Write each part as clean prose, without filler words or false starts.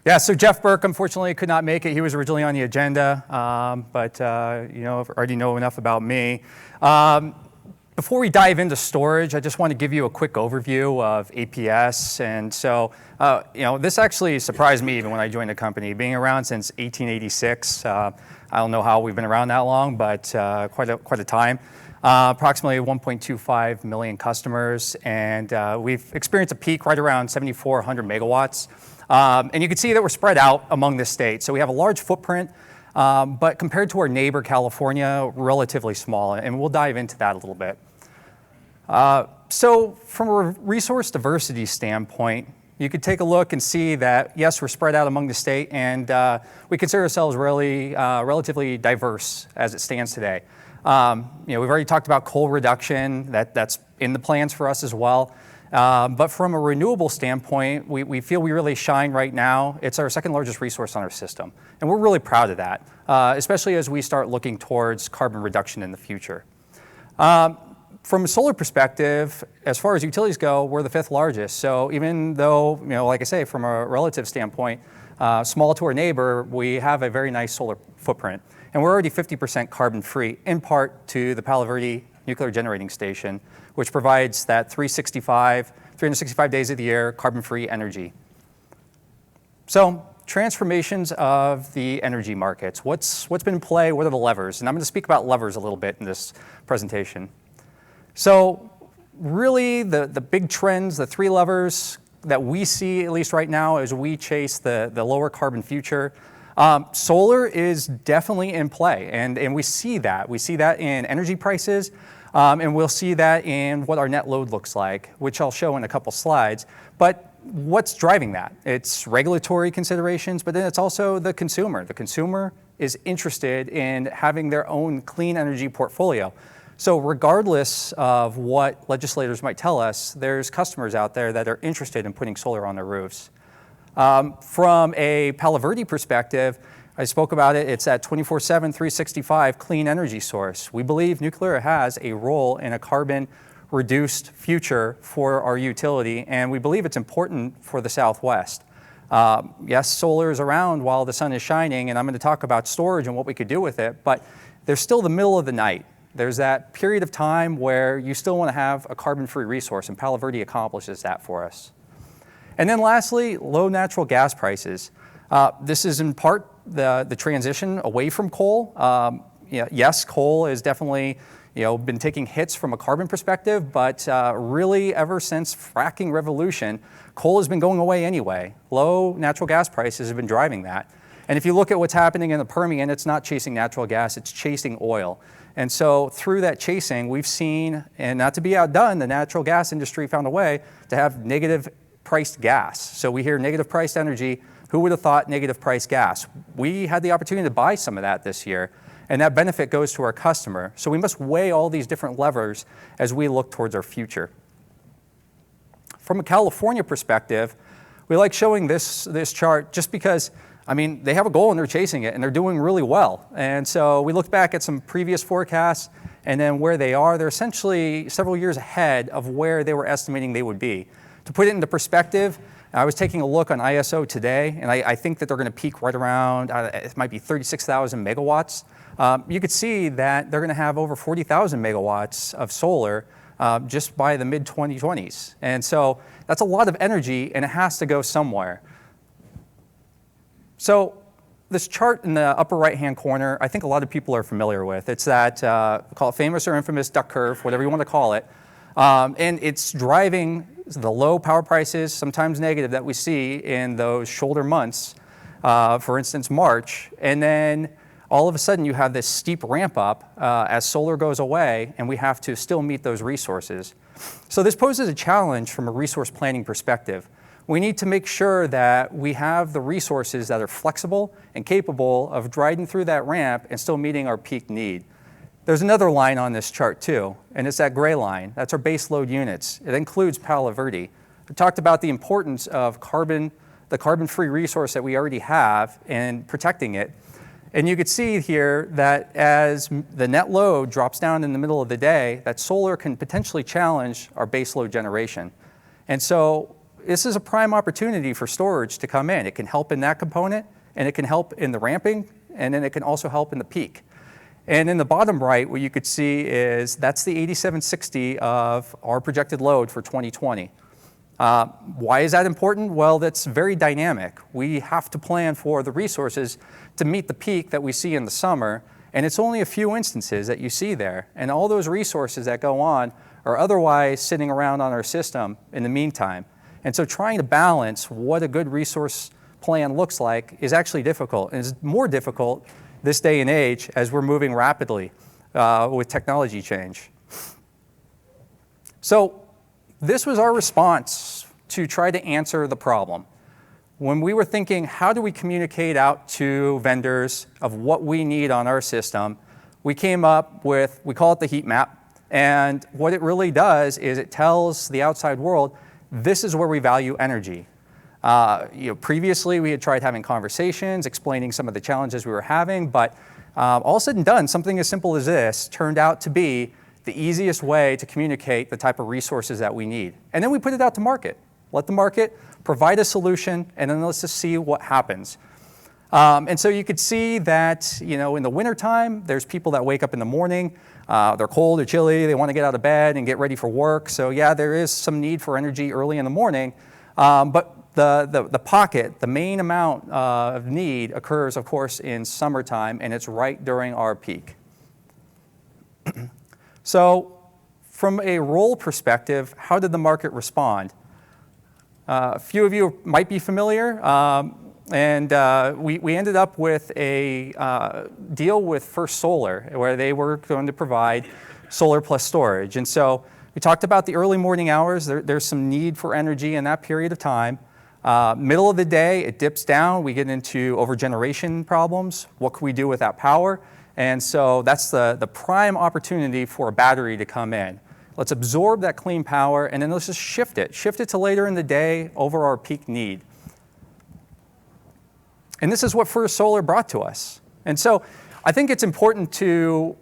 Yeah, so Jeff Burke unfortunately could not make it. He was originally on the agenda, but you know, already know enough about me. Before we dive into storage, I just want to give you a quick overview of APS. And so, you know, this actually surprised me even when I joined the company. Being around since 1886, I don't know how we've been around that long, but quite a time. Approximately 1.25 million customers, and we've experienced a peak right around 7,400 megawatts. And you can see that we're spread out among the states. So we have a large footprint, but compared to our neighbor, California, relatively small, and we'll dive into that a little bit. So from a resource diversity standpoint, you could take a look and see that, yes, we're spread out among the state, and we consider ourselves really relatively diverse as it stands today. You know, we've already talked about coal reduction, that's in the plans for us as well. But from a renewable standpoint, we feel we really shine right now. It's our second largest resource on our system, and we're really proud of that, especially as we start looking towards carbon reduction in the future. From a solar perspective, as far as utilities go, we're the fifth largest. So even though, you know, like I say, from a relative standpoint, small to our neighbor, we have a very nice solar footprint. And we're already 50% carbon free, in part to the Palo Verde nuclear generating station, which provides that 365 days of the year carbon-free energy. So transformations of the energy markets. What's been in play? What are the levers? And I'm going to speak about levers a little bit in this presentation. So really the big trends, the three levers that we see, at least right now, as we chase the lower carbon future. Solar is definitely in play, and we see that. We see that in energy prices, and we'll see that in what our net load looks like, which I'll show in a couple slides. But what's driving that? It's regulatory considerations, but then it's also the consumer. The consumer is interested in having their own clean energy portfolio. So regardless of what legislators might tell us, there's customers out there that are interested in putting solar on their roofs. From a Palo Verde perspective, I spoke about it, it's that 24/7, 365 clean energy source. We believe nuclear has a role in a carbon-reduced future for our utility, and we believe it's important for the Southwest. Yes, solar is around while the sun is shining, and I'm going to talk about storage and what we could do with it, but there's still the middle of the night. There's that period of time where you still want to have a carbon-free resource, and Palo Verde accomplishes that for us. And then lastly, low natural gas prices. This is in part the transition away from coal. Yes, coal has definitely been taking hits from a carbon perspective, but really ever since fracking revolution, coal has been going away anyway. Low natural gas prices have been driving that. And if you look at what's happening in the Permian, it's not chasing natural gas, it's chasing oil. And so through that chasing, we've seen, and not to be outdone, the natural gas industry found a way to have negative priced gas. So we hear negative priced energy. Who would have thought negative priced gas? We had the opportunity to buy some of that this year, and that benefit goes to our customer. So we must weigh all these different levers as we look towards our future. From a California perspective, we like showing this chart just because, I mean, they have a goal and they're chasing it and they're doing really well. And so we looked back at some previous forecasts and then where they are, they're essentially several years ahead of where they were estimating they would be. To put it into perspective, I was taking a look on ISO today, and I think that they're going to peak right around, it might be 36,000 megawatts. You could see that they're going to have over 40,000 megawatts of solar just by the mid-2020s. And so that's a lot of energy, and it has to go somewhere. So this chart in the upper right-hand corner, I think a lot of people are familiar with. It's that, call it famous or infamous duck curve, whatever you want to call it. And it's driving the low power prices, sometimes negative, that we see in those shoulder months, for instance, March. And then all of a sudden you have this steep ramp up as solar goes away, and we have to still meet those resources. So this poses a challenge from a resource planning perspective. We need to make sure that we have the resources that are flexible and capable of riding through that ramp and still meeting our peak need. There's another line on this chart too, and it's that gray line. That's our base load units. It includes Palo Verde. We talked about the importance of the carbon-free resource that we already have and protecting it. And you could see here that as the net load drops down in the middle of the day, that solar can potentially challenge our base load generation. And so this is a prime opportunity for storage to come in. It can help in that component, and it can help in the ramping, and then it can also help in the peak. And in the bottom right, what you could see is that's the 8760 of our projected load for 2020. Why is that important? Well, that's very dynamic. We have to plan for the resources to meet the peak that we see in the summer, and it's only a few instances that you see there. And all those resources that go on are otherwise sitting around on our system in the meantime. And so trying to balance what a good resource plan looks like is actually difficult, and it's more difficult this day and age as we're moving rapidly with technology change. So this was our response to try to answer the problem. When we were thinking, how do we communicate out to vendors of what we need on our system, we came up with, we call it the heat map. And what it really does is it tells the outside world, this is where we value energy. Previously, we had tried having conversations, explaining some of the challenges we were having, but all said and done, something as simple as this turned out to be the easiest way to communicate the type of resources that we need. And then we put it out to market. Let the market provide a solution, and then let's just see what happens. And so you could see that, in the wintertime, there's people that wake up in the morning, they're cold or chilly, they want to get out of bed and get ready for work. So yeah, there is some need for energy early in the morning, but the pocket, the main amount of need occurs, of course, in summertime, and it's right during our peak. So from a role perspective, how did the market respond? A few of you might be familiar, and we ended up with a deal with First Solar, where they were going to provide solar plus storage. And so we talked about the early morning hours. There's some need for energy in that period of time. Middle of the day, it dips down. We get into overgeneration problems. What can we do with that power? And so that's the prime opportunity for a battery to come in. Let's absorb that clean power, and then let's just shift it to later in the day over our peak need. And this is what First Solar brought to us. And so I think it's important to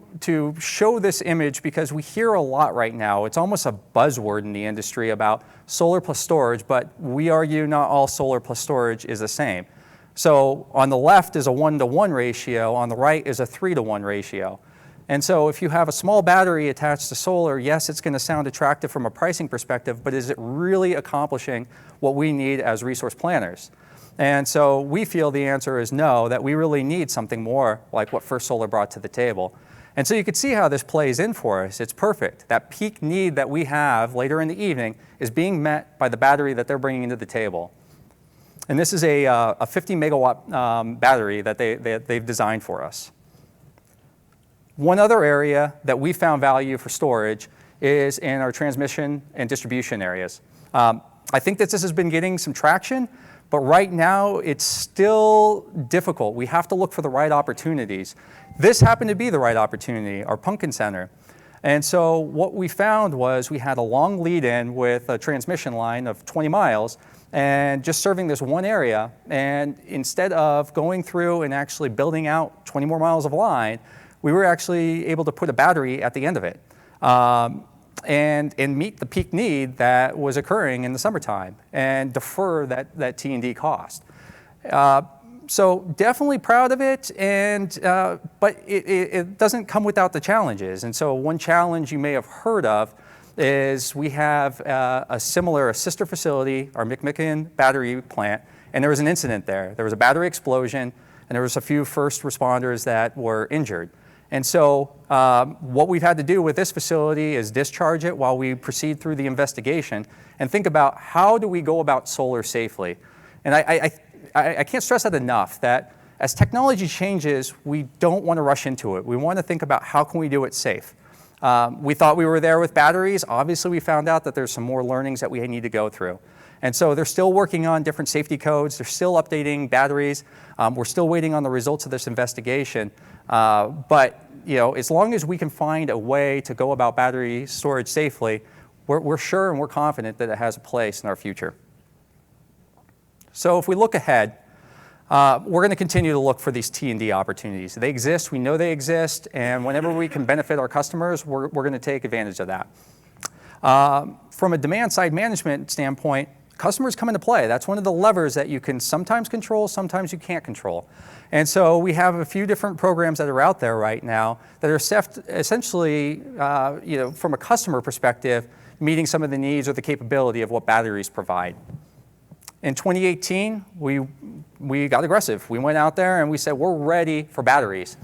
show this image because we hear a lot right now. It's almost a buzzword in the industry about solar plus storage, but we argue not all solar plus storage is the same. So on the left is a 1-to-1 ratio, on the right is a 3-to-1 ratio. And so if you have a small battery attached to solar, yes, it's going to sound attractive from a pricing perspective, but is it really accomplishing what we need as resource planners? And so we feel the answer is no, that we really need something more like what First Solar brought to the table. And so you can see how this plays in for us. It's perfect. That peak need that we have later in the evening is being met by the battery that they're bringing into the table. And this is a 50 megawatt battery that they've designed for us. One other area that we found value for storage is in our transmission and distribution areas. I think that this has been getting some traction, but right now it's still difficult. We have to look for the right opportunities. This happened to be the right opportunity, our Pumpkin Center. And so what we found was we had a long lead-in with a transmission line of 20 miles and just serving this one area. And instead of going through and actually building out 20 more miles of line, we were actually able to put a battery at the end of it and meet the peak need that was occurring in the summertime and defer that T&D cost. So definitely proud of it, but it doesn't come without the challenges. And so one challenge you may have heard of is we have a sister facility, our McMicken battery plant, and there was an incident there. There was a battery explosion, and there was a few first responders that were injured. And so what we've had to do with this facility is discharge it while we proceed through the investigation and think about how do we go about solar safely. And I can't stress that enough, that as technology changes, we don't want to rush into it. We want to think about how can we do it safe. We thought we were there with batteries. Obviously, we found out that there's some more learnings that we need to go through. And so they're still working on different safety codes. They're still updating batteries. We're still waiting on the results of this investigation. But as long as we can find a way to go about battery storage safely, we're sure and we're confident that it has a place in our future. So if we look ahead, we're going to continue to look for these T&D opportunities. They exist, we know they exist, and whenever we can benefit our customers, we're going to take advantage of that. From a demand-side management standpoint, customers come into play. That's one of the levers that you can sometimes control, sometimes you can't control. And so we have a few different programs that are out there right now that are essentially, from a customer perspective, meeting some of the needs or the capability of what batteries provide. In 2018, we got aggressive. We went out there and we said, we're ready for batteries.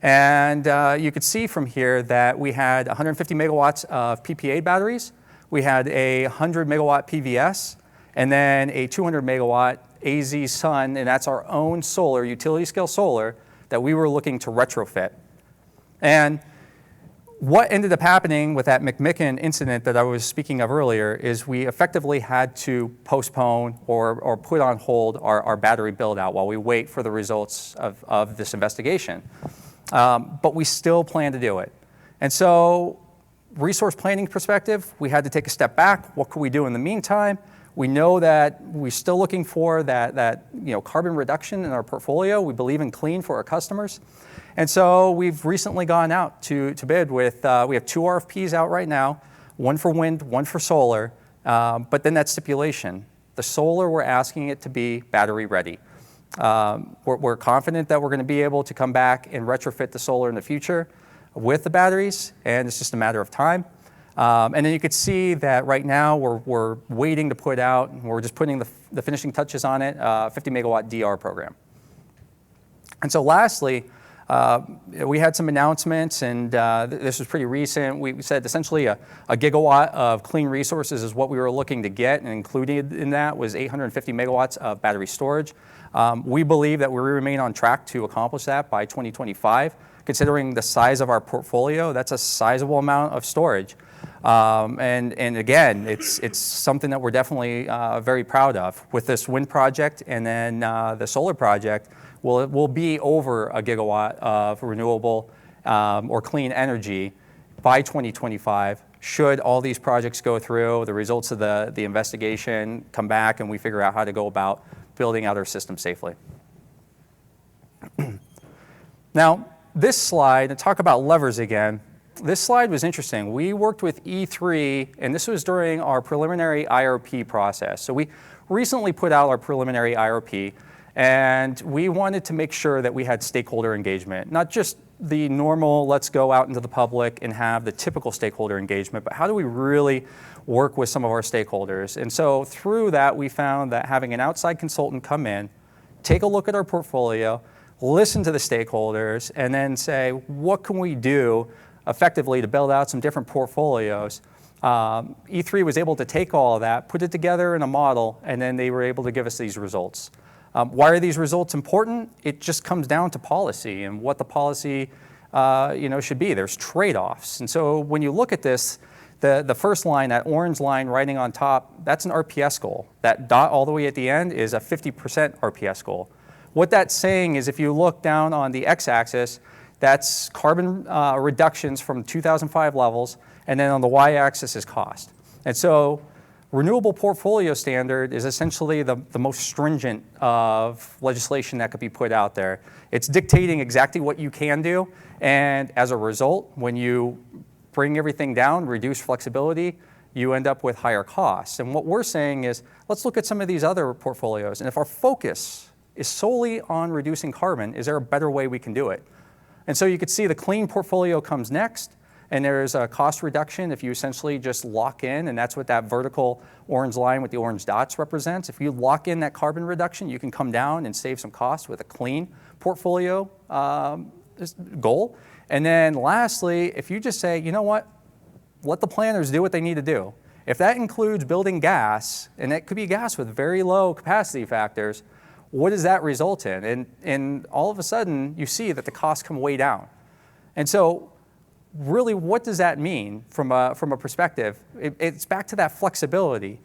And you could see from here that we had 150 megawatts of PPA batteries. We had a 100 megawatt PVS, and then a 200 megawatt AZ Sun, and that's our own solar, utility scale solar, that we were looking to retrofit. And what ended up happening with that McMicken incident that I was speaking of earlier is we effectively had to postpone or put on hold our battery build out while we wait for the results of this investigation. But we still plan to do it. And so, resource planning perspective, we had to take a step back. What could we do in the meantime? We know that we're still looking for that carbon reduction in our portfolio. We believe in clean for our customers. And so we've recently gone out to bid with, we have 2 RFPs out right now, one for wind, one for solar, but then that stipulation. The solar, we're asking it to be battery ready. We're confident that we're going to be able to come back and retrofit the solar in the future with the batteries, and it's just a matter of time. And then you could see that right now we're waiting to put out, we're just putting the finishing touches on it, 50 megawatt DR program. And so lastly, we had some announcements, and this was pretty recent. We said essentially a gigawatt of clean resources is what we were looking to get, and included in that was 850 megawatts of battery storage. We believe that we remain on track to accomplish that by 2025. Considering the size of our portfolio, that's a sizable amount of storage. And again, it's something that we're definitely very proud of. With this wind project and then the solar project, we'll be over a gigawatt of renewable or clean energy by 2025. Should all these projects go through, the results of the investigation come back, and we figure out how to go about building out our system safely. Now, this slide, and talk about levers again, this slide was interesting. We worked with E3, and this was during our preliminary IRP process. So we recently put out our preliminary IRP, and we wanted to make sure that we had stakeholder engagement, not just the normal, let's go out into the public and have the typical stakeholder engagement, but how do we really work with some of our stakeholders? And so through that, we found that having an outside consultant come in, take a look at our portfolio, listen to the stakeholders, and then say, what can we do effectively to build out some different portfolios? E3 was able to take all of that, put it together in a model, and then they were able to give us these results. Why are these results important? It just comes down to policy and what the policy should be. There's trade-offs. And so when you look at this, the first line, that orange line writing on top, that's an RPS goal. That dot all the way at the end is a 50% RPS goal. What that's saying is if you look down on the x-axis, that's carbon reductions from 2005 levels, and then on the y-axis is cost. And so renewable portfolio standard is essentially the most stringent of legislation that could be put out there. It's dictating exactly what you can do, and as a result, when you bring everything down, reduce flexibility, you end up with higher costs. And what we're saying is, let's look at some of these other portfolios, and if our focus is solely on reducing carbon, is there a better way we can do it? And so you could see the clean portfolio comes next, and there's a cost reduction if you essentially just lock in, and that's what that vertical orange line with the orange dots represents. If you lock in that carbon reduction, you can come down and save some costs with a clean portfolio goal. And then lastly, if you just say, you know what, let the planners do what they need to do. If that includes building gas, and it could be gas with very low capacity factors, what does that result in? And all of a sudden, you see that the costs come way down. And so really, what does that mean from a perspective? It's back to that flexibility.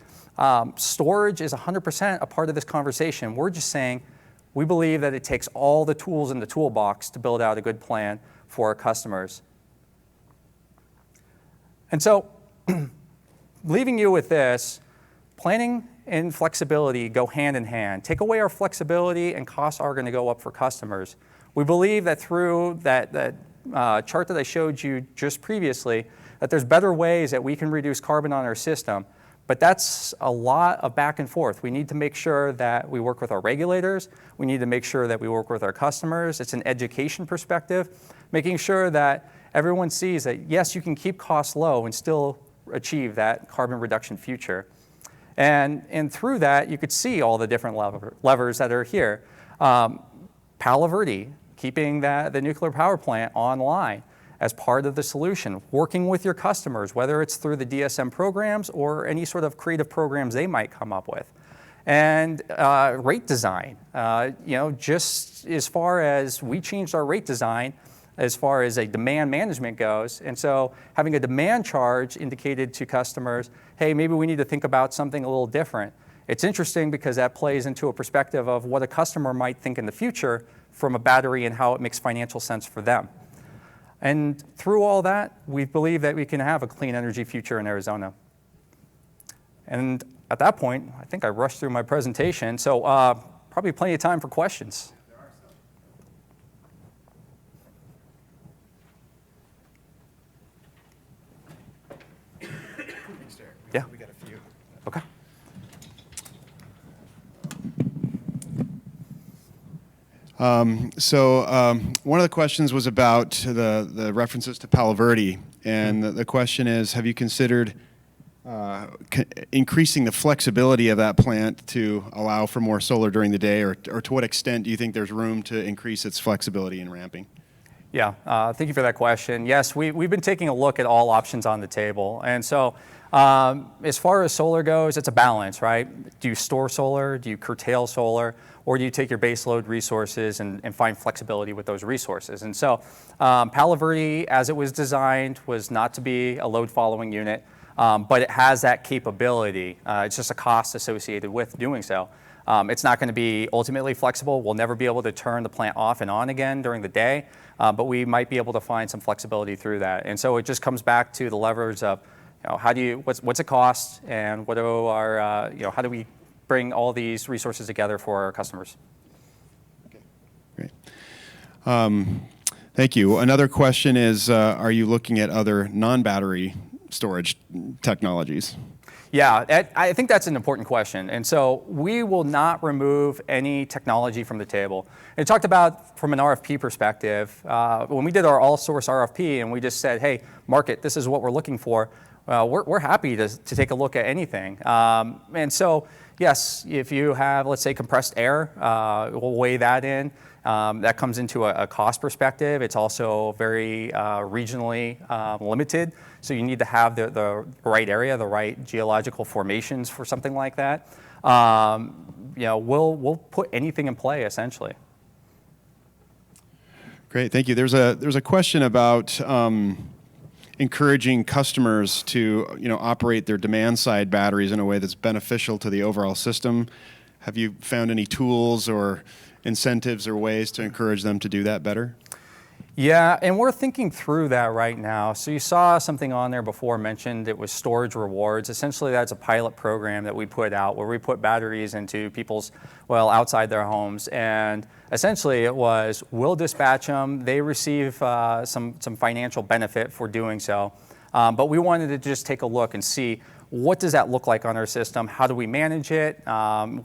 Storage is 100% a part of this conversation. We're just saying we believe that it takes all the tools in the toolbox to build out a good plan for our customers. And so leaving you with this, planning and flexibility go hand in hand. Take away our flexibility and costs are going to go up for customers. We believe that through that chart that I showed you just previously, that there's better ways that we can reduce carbon on our system, But that's a lot of back and forth. We need to make sure that we work with our regulators. We need to make sure that we work with our customers. It's an education perspective, making sure that everyone sees that, yes, you can keep costs low and still achieve that carbon reduction future. And through that, you could see all the different levers that are here. Palo Verde, keeping the nuclear power plant online as part of the solution, working with your customers, whether it's through the DSM programs or any sort of creative programs they might come up with. And rate design, just as far as we changed our rate design, as far as a demand management goes. And so having a demand charge indicated to customers, hey, maybe we need to think about something a little different. It's interesting because that plays into a perspective of what a customer might think in the future from a battery and how it makes financial sense for them. And through all that, we believe that we can have a clean energy future in Arizona. And at that point, I think I rushed through my presentation, so probably plenty of time for questions. Yeah. We got a few. Okay. One of the questions was about the references to Palo Verde, and the question is, have you considered increasing the flexibility of that plant to allow for more solar during the day, or to what extent do you think there's room to increase its flexibility in ramping? Yeah, thank you for that question. Yes, we've been taking a look at all options on the table. And so as far as solar goes, it's a balance, right? Do you store solar? Do you curtail solar? Or do you take your base load resources and find flexibility with those resources? And so Palo Verde, as it was designed, was not to be a load following unit, but it has that capability. It's just a cost associated with doing so. It's not going to be ultimately flexible. We'll never be able to turn the plant off and on again during the day, but we might be able to find some flexibility through that. And so it just comes back to the levers of, what's it cost, and what are our, how do we bring all these resources together for our customers? Okay, great. Thank you. Another question is, are you looking at other non-battery storage technologies? Yeah, I think that's an important question. And so we will not remove any technology from the table. And talked about from an RFP perspective, when we did our all-source RFP and we just said, hey, market, this is what we're looking for, we're happy to take a look at anything. And so, yes, if you have, let's say, compressed air, we'll weigh that in. That comes into a cost perspective. It's also very regionally limited. So you need to have the right area, the right geological formations for something like that. We'll put anything in play, essentially. Great, thank you. There's a question about encouraging customers to operate their demand-side batteries in a way that's beneficial to the overall system. Have you found any tools or incentives or ways to encourage them to do that better? Yeah, and we're thinking through that right now. So you saw something on there before mentioned, it was storage rewards. Essentially, that's a pilot program that we put out where we put batteries into people's, outside their homes. And essentially it was, we'll dispatch them. They receive some financial benefit for doing so. But we wanted to just take a look and see, what does that look like on our system? How do we manage it?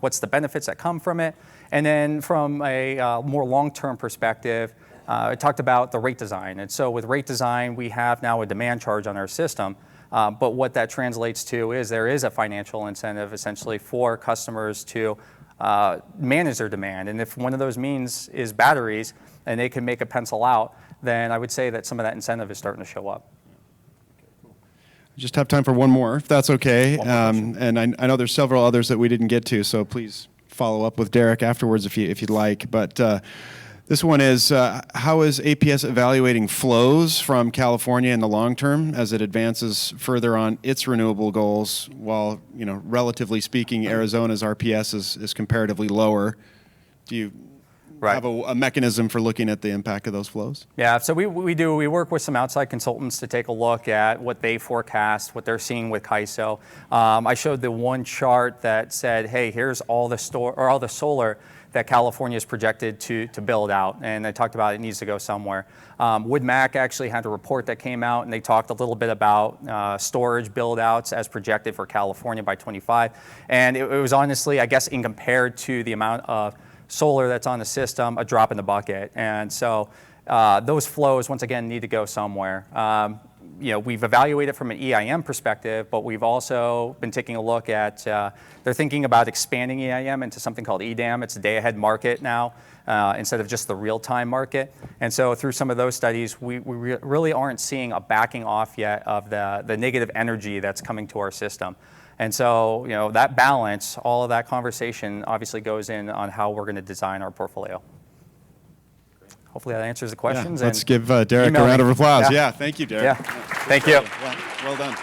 What's the benefits that come from it? And then from a more long-term perspective, I talked about the rate design. And so with rate design, we have now a demand charge on our system. But what that translates to is there is a financial incentive essentially for customers to manage their demand. And if one of those means is batteries and they can make a pencil out, then I would say that some of that incentive is starting to show up. Just have time for one more, if that's okay. And I know there's several others that we didn't get to, so please follow up with Derek afterwards if you'd like. But this one is, how is APS evaluating flows from California in the long term as it advances further on its renewable goals, while, relatively speaking, Arizona's RPS is comparatively lower? Right. have a mechanism for looking at the impact of those flows? Yeah, so we work with some outside consultants to take a look at what they forecast, what they're seeing with CAISO. I showed the one chart that said, hey, here's all the solar that California is projected to build out, and I talked about it needs to go somewhere. Wood Mac actually had a report that came out, and they talked a little bit about storage build-outs as projected for California by 25, and it was honestly, I guess, in compared to the amount of solar that's on the system, a drop in the bucket. And so those flows, once again, need to go somewhere. We've evaluated from an EIM perspective, but we've also been taking a look at, they're thinking about expanding EIM into something called EDAM. It's a day-ahead market now, instead of just the real-time market. And so through some of those studies, we really aren't seeing a backing off yet of the negative energy that's coming to our system. And so, that balance, all of that conversation obviously goes in on how we're going to design our portfolio. Hopefully that answers the questions. Yeah, let's give Derek a round of applause. Yeah, thank you, Derek. Yeah, thank you. Well done.